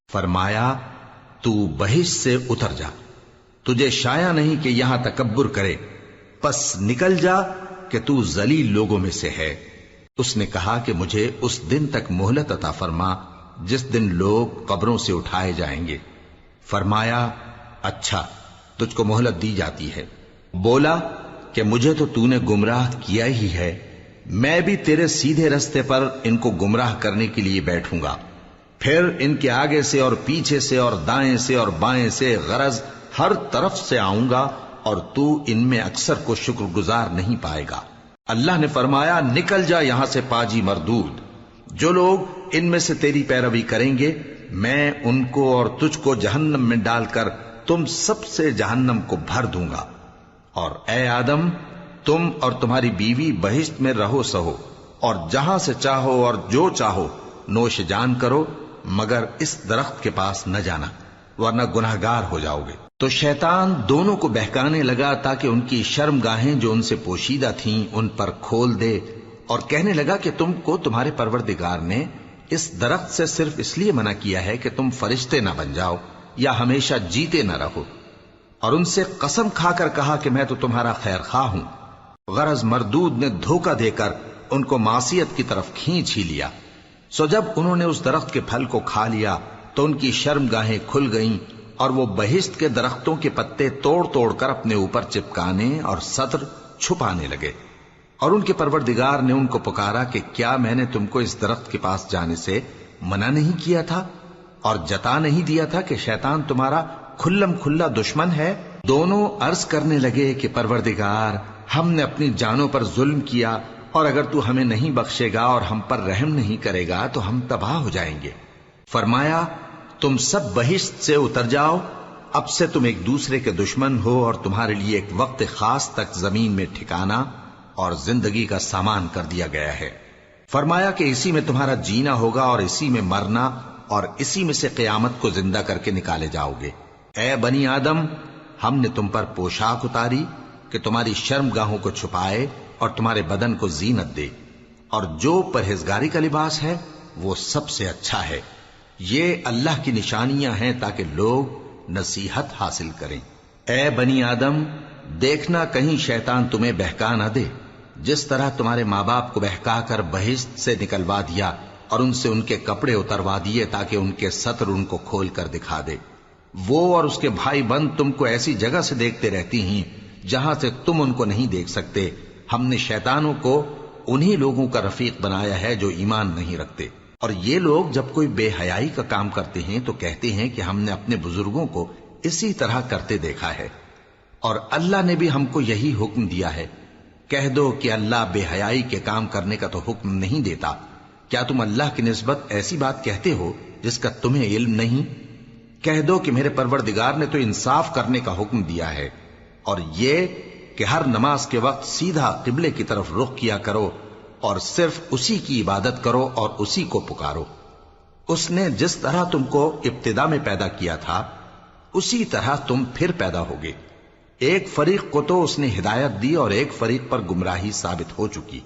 فرمایا تو بہشت سے اتر جا، تجھے شایا نہیں کہ یہاں تکبر کرے، پس نکل جا کہ تو ذلیل لوگوں میں سے ہے۔ اس نے کہا کہ مجھے اس دن تک مہلت عطا فرما جس دن لوگ قبروں سے اٹھائے جائیں گے۔ فرمایا اچھا، تجھ کو مہلت دی جاتی ہے۔ بولا کہ مجھے تو نے گمراہ کیا ہی ہے، میں بھی تیرے سیدھے رستے پر ان کو گمراہ کرنے کے لیے بیٹھوں گا، پھر ان کے آگے سے اور پیچھے سے اور دائیں سے اور بائیں سے، غرض ہر طرف سے آؤں گا، اور تو ان میں اکثر کو شکر گزار نہیں پائے گا۔ اللہ نے فرمایا نکل جا یہاں سے پاجی مردود، جو لوگ ان میں سے تیری پیروی کریں گے میں ان کو اور تجھ کو جہنم میں ڈال کر تم سب سے جہنم کو بھر دوں گا۔ اور اے آدم، تم اور تمہاری بیوی بہشت میں رہو سہو، اور جہاں سے چاہو اور جو چاہو نوش جان کرو، مگر اس درخت کے پاس نہ جانا ورنہ گناہگار ہو جاؤ گے۔ تو شیطان دونوں کو بہکانے لگا تاکہ ان کی شرم گاہیں جو ان سے پوشیدہ تھیں ان پر کھول دے، اور کہنے لگا کہ تم کو تمہارے پروردگار نے اس درخت سے صرف اس لیے منع کیا ہے کہ تم فرشتے نہ بن جاؤ یا ہمیشہ جیتے نہ رہو۔ اور ان سے قسم کھا کر کہا کہ میں تو تمہارا خیر خواہ ہوں۔ غرض مردود نے دھوکہ دے کر ان کو معصیت کی طرف کھینچ ہی لیا۔ سو جب انہوں نے اس درخت کے پھل کو کھا لیا تو ان کی شرم گاہیں کھل گئیں، اور وہ بہشت کے درختوں کے پتے توڑ توڑ کر اپنے اوپر چپکانے اور سطر چھپانے لگے۔ اور ان کے پروردگار نے ان کو پکارا کہ کیا میں نے تم کو اس درخت کے پاس جانے سے منع نہیں کیا تھا اور جتا نہیں دیا تھا کہ شیطان تمہارا کھلم کھلا دشمن ہے؟ دونوں عرض کرنے لگے کہ پروردگار، ہم نے اپنی جانوں پر ظلم کیا، اور اگر تو ہمیں نہیں بخشے گا اور ہم پر رحم نہیں کرے گا تو ہم تباہ ہو جائیں گے۔ فرمایا تم سب بہشت سے اتر جاؤ، اب سے تم ایک دوسرے کے دشمن ہو، اور تمہارے لیے ایک وقت خاص تک زمین میں ٹھکانا اور زندگی کا سامان کر دیا گیا ہے۔ فرمایا کہ اسی میں تمہارا جینا ہوگا اور اسی میں مرنا، اور اسی میں سے قیامت کو زندہ کر کے نکالے جاؤ گے۔ اے بنی آدم، ہم نے تم پر پوشاک اتاری کہ تمہاری شرم گاہوں کو چھپائے اور تمہارے بدن کو زینت دے، اور جو پرہیزگاری کا لباس ہے وہ سب سے اچھا ہے۔ یہ اللہ کی نشانیاں ہیں تاکہ لوگ نصیحت حاصل کریں۔ اے بنی آدم، دیکھنا کہیں شیطان تمہیں بہکا نہ دے، جس طرح تمہارے ماں باپ کو بہکا کر بہشت سے نکلوا دیا اور ان سے ان کے کپڑے اتروا دیے تاکہ ان کے سطر ان کو کھول کر دکھا دے۔ وہ اور اس کے بھائی بند تم کو ایسی جگہ سے دیکھتے رہتی ہیں جہاں سے تم ان کو نہیں دیکھ سکتے۔ ہم نے شیطانوں کو انہی لوگوں کا رفیق بنایا ہے جو ایمان نہیں رکھتے۔ اور یہ لوگ جب کوئی بے حیائی کا کام کرتے ہیں تو کہتے ہیں کہ ہم نے اپنے بزرگوں کو اسی طرح کرتے دیکھا ہے، اور اللہ نے بھی ہم کو یہی حکم دیا ہے۔ کہہ دو کہ اللہ بے حیائی کے کام کرنے کا تو حکم نہیں دیتا، کیا تم اللہ کی نسبت ایسی بات کہتے ہو جس کا تمہیں علم نہیں؟ کہہ دو کہ میرے پروردگار نے تو انصاف کرنے کا حکم دیا ہے، اور یہ کہ ہر نماز کے وقت سیدھا قبلے کی طرف رخ کیا کرو اور صرف اسی کی عبادت کرو اور اسی کو پکارو۔ اس نے جس طرح تم کو ابتدا میں پیدا کیا تھا اسی طرح تم پھر پیدا ہوگے۔ ایک فریق کو تو اس نے ہدایت دی اور ایک فریق پر گمراہی ثابت ہو چکی۔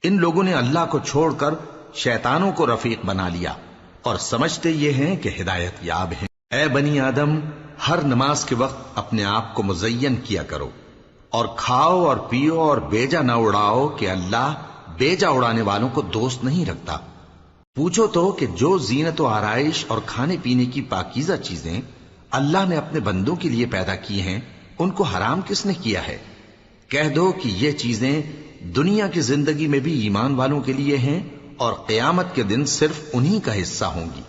ان لوگوں نے اللہ کو چھوڑ کر شیطانوں کو رفیق بنا لیا اور سمجھتے یہ ہیں کہ ہدایت یاب ہیں۔ اے بنی آدم، ہر نماز کے وقت اپنے آپ کو مزین کیا کرو، اور کھاؤ اور پیو اور بیجا نہ اڑاؤ کہ اللہ بیجا اڑانے والوں کو دوست نہیں رکھتا۔ پوچھو تو کہ جو زینت و آرائش اور کھانے پینے کی پاکیزہ چیزیں اللہ نے اپنے بندوں کے لیے پیدا کی ہیں ان کو حرام کس نے کیا ہے؟ کہہ دو کہ یہ چیزیں دنیا کی زندگی میں بھی ایمان والوں کے لیے ہیں اور قیامت کے دن صرف انہی کا حصہ ہوں گی۔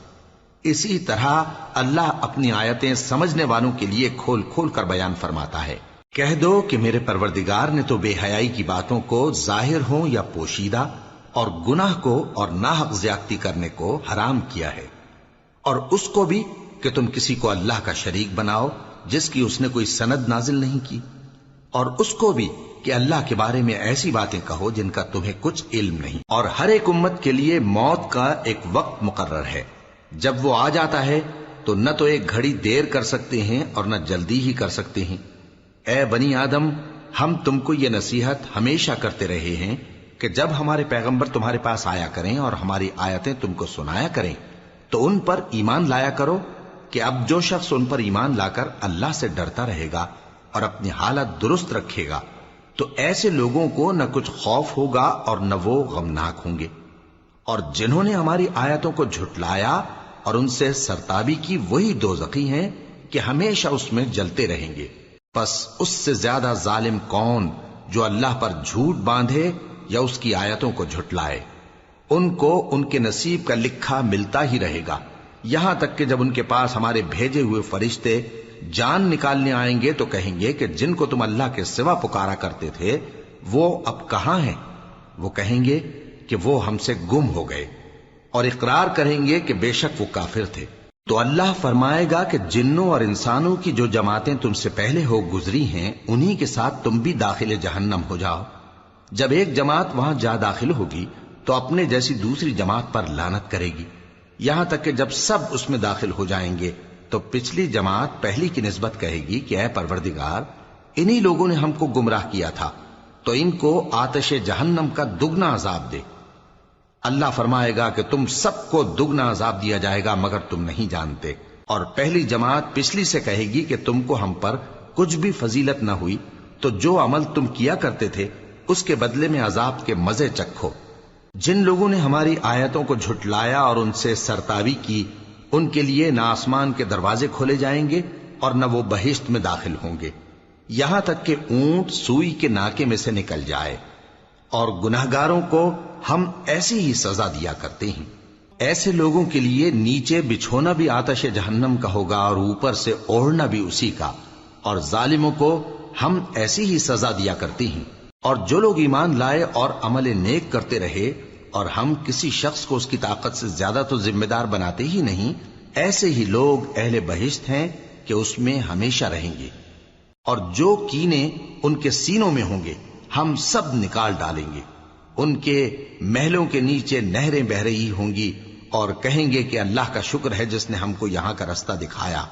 اسی طرح اللہ اپنی آیتیں سمجھنے والوں کے لیے کھول کھول کر بیان فرماتا ہے۔ کہہ دو کہ میرے پروردگار نے تو بے حیائی کی باتوں کو ظاہر ہوں یا پوشیدہ اور گناہ کو اور ناحق زیادتی کرنے کو حرام کیا ہے، اور اس کو بھی کہ تم کسی کو اللہ کا شریک بناؤ جس کی اس نے کوئی سند نازل نہیں کی، اور اس کو بھی کہ اللہ کے بارے میں ایسی باتیں کہو جن کا تمہیں کچھ علم نہیں۔ اور ہر ایک امت کے لیے موت کا ایک وقت مقرر ہے، جب وہ آ جاتا ہے تو نہ تو ایک گھڑی دیر کر سکتے ہیں اور نہ جلدی ہی کر سکتے ہیں۔ اے بنی آدم، ہم تم کو یہ نصیحت ہمیشہ کرتے رہے ہیں کہ جب ہمارے پیغمبر تمہارے پاس آیا کریں اور ہماری آیتیں تم کو سنایا کریں تو ان پر ایمان لایا کرو کہ اب جو شخص ان پر ایمان لا کر اللہ سے ڈرتا رہے گا اور اپنی حالت درست رکھے گا تو ایسے لوگوں کو نہ کچھ خوف ہوگا اور نہ وہ غمناک ہوں گے۔ اور جنہوں نے ہماری آیتوں کو جھٹلایا اور ان سے سرتابی کی وہی دوزخی ہیں کہ ہمیشہ اس میں جلتے رہیں گے۔ پس اس سے زیادہ ظالم کون جو اللہ پر جھوٹ باندھے یا اس کی آیتوں کو جھٹلائے؟ ان کو ان کے نصیب کا لکھا ملتا ہی رہے گا، یہاں تک کہ جب ان کے پاس ہمارے بھیجے ہوئے فرشتے جان نکالنے آئیں گے تو کہیں گے کہ جن کو تم اللہ کے سوا پکارا کرتے تھے وہ اب کہاں ہیں؟ وہ کہیں گے کہ وہ ہم سے گم ہو گئے، اور اقرار کریں گے کہ بے شک وہ کافر تھے۔ تو اللہ فرمائے گا کہ جنوں اور انسانوں کی جو جماعتیں تم سے پہلے ہو گزری ہیں انہی کے ساتھ تم بھی داخل جہنم ہو جاؤ۔ جب ایک جماعت وہاں جا داخل ہوگی تو اپنے جیسی دوسری جماعت پر لعنت کرے گی، یہاں تک کہ جب سب اس میں داخل ہو جائیں گے تو پچھلی جماعت پہلی کی نسبت کہے گی کہ اے پروردگار، انہی لوگوں نے ہم کو گمراہ کیا تھا، تو ان کو آتش جہنم کا دگنا عذاب دے۔ اللہ فرمائے گا کہ تم سب کو دگنا عذاب دیا جائے گا مگر تم نہیں جانتے۔ اور پہلی جماعت پچھلی سے کہے گی کہ تم کو ہم پر کچھ بھی فضیلت نہ ہوئی، تو جو عمل تم کیا کرتے تھے اس کے بدلے میں عذاب کے مزے چکھو۔ جن لوگوں نے ہماری آیتوں کو جھٹلایا اور ان سے سرتابی کی، ان کے لیے نہ آسمان کے دروازے کھولے جائیں گے اور نہ وہ بہشت میں داخل ہوں گے، یہاں تک کہ اونٹ سوئی کے ناکے میں سے نکل جائے۔ اور گناہگاروں کو ہم ایسی ہی سزا دیا کرتے ہیں۔ ایسے لوگوں کے لیے نیچے بچھونا بھی آتش جہنم کا ہوگا اور اوپر سے اوڑھنا بھی اسی کا، اور ظالموں کو ہم ایسی ہی سزا دیا کرتے ہیں۔ اور جو لوگ ایمان لائے اور عمل نیک کرتے رہے اور ہم کسی شخص کو اس کی طاقت سے زیادہ تو ذمہ دار بناتے ہی نہیں، ایسے ہی لوگ اہل بہشت ہیں کہ اس میں ہمیشہ رہیں گے۔ اور جو کینے ان کے سینوں میں ہوں گے ہم سب نکال ڈالیں گے، ان کے محلوں کے نیچے نہریں بہہ رہی ہوں گی، اور کہیں گے کہ اللہ کا شکر ہے جس نے ہم کو یہاں کا رستہ دکھایا،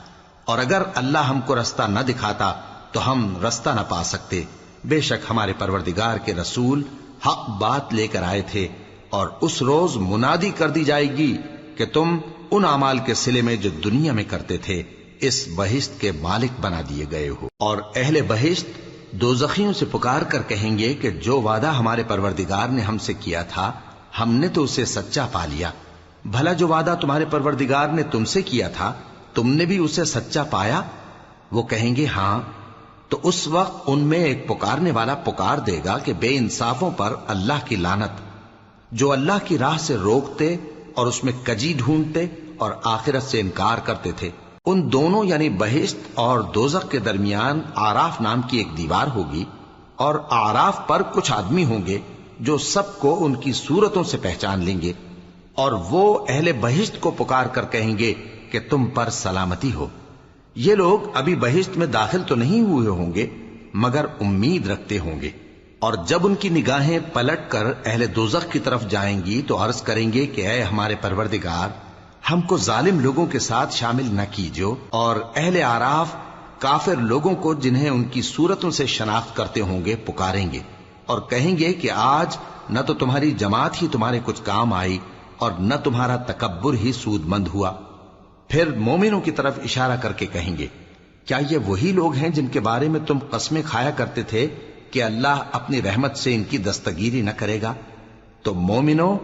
اور اگر اللہ ہم کو رستہ نہ دکھاتا تو ہم رستہ نہ پا سکتے۔ بے شک ہمارے پروردگار کے رسول حق بات لے کر آئے تھے، اور اس روز منادی کر دی جائے گی کہ تم ان اعمال کے صلے میں جو دنیا میں کرتے تھے اس بہشت کے مالک بنا دیے گئے ہو۔ اور اہل بہشت دوزخیوں سے پکار کر کہیں گے کہ جو وعدہ ہمارے پروردگار نے ہم سے کیا تھا ہم نے تو اسے سچا پا لیا، بھلا جو وعدہ تمہارے پروردگار نے تم سے کیا تھا تم نے بھی اسے سچا پایا؟ وہ کہیں گے ہاں۔ تو اس وقت ان میں ایک پکارنے والا پکار دے گا کہ بے انصافوں پر اللہ کی لعنت، جو اللہ کی راہ سے روکتے اور اس میں کجی ڈھونڈتے اور آخرت سے انکار کرتے تھے۔ ان دونوں یعنی بہشت اور دوزخ کے درمیان آراف نام کی ایک دیوار ہوگی، اور آراف پر کچھ آدمی ہوں گے جو سب کو ان کی صورتوں سے پہچان لیں گے، اور وہ اہل بہشت کو پکار کر کہیں گے کہ تم پر سلامتی ہو۔ یہ لوگ ابھی بہشت میں داخل تو نہیں ہوئے ہوں گے مگر امید رکھتے ہوں گے، اور جب ان کی نگاہیں پلٹ کر اہل دوزخ کی طرف جائیں گی تو عرض کریں گے کہ اے ہمارے پروردگار، ہم کو ظالم لوگوں کے ساتھ شامل نہ کیجو۔ اور اہل آراف کافر لوگوں کو جنہیں ان کی صورتوں سے شناخت کرتے ہوں گے پکاریں گے اور کہیں گے کہ آج نہ تو تمہاری جماعت ہی تمہارے کچھ کام آئی اور نہ تمہارا تکبر ہی سود مند ہوا۔ پھر مومنوں کی طرف اشارہ کر کے کہیں گے کیا یہ وہی لوگ ہیں جن کے بارے میں تم قسمیں کھایا کرتے تھے کہ اللہ اپنی رحمت سے ان کی دستگیری نہ کرے گا؟ تو مومنو،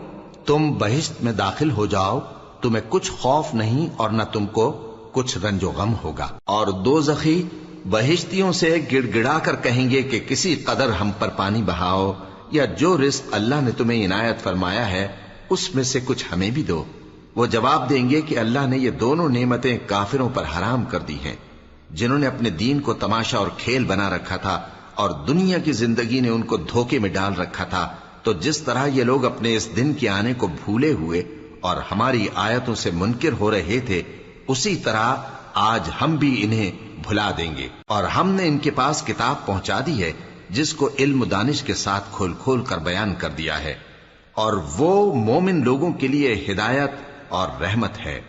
تم بہشت میں داخل ہو جاؤ، تمہیں کچھ خوف نہیں اور نہ تم کو کچھ رنج و غم ہوگا۔ اور دوزخی بہشتیوں سے گڑ گڑا کر کہیں گے کہ کسی قدر ہم پر پانی بہاؤ، یا جو رزق اللہ نے تمہیں عنایت فرمایا ہے اس میں سے کچھ ہمیں بھی دو۔ وہ جواب دیں گے کہ اللہ نے یہ دونوں نعمتیں کافروں پر حرام کر دی ہیں، جنہوں نے اپنے دین کو تماشا اور کھیل بنا رکھا تھا اور دنیا کی زندگی نے ان کو دھوکے میں ڈال رکھا تھا۔ تو جس طرح یہ لوگ اپنے اس دن کے آنے کو بھولے ہوئے اور ہماری آیتوں سے منکر ہو رہے تھے، اسی طرح آج ہم بھی انہیں بھلا دیں گے۔ اور ہم نے ان کے پاس کتاب پہنچا دی ہے جس کو علم و دانش کے ساتھ کھول کھول کر بیان کر دیا ہے، اور وہ مومن لوگوں کے لیے ہدایت اور رحمت ہے۔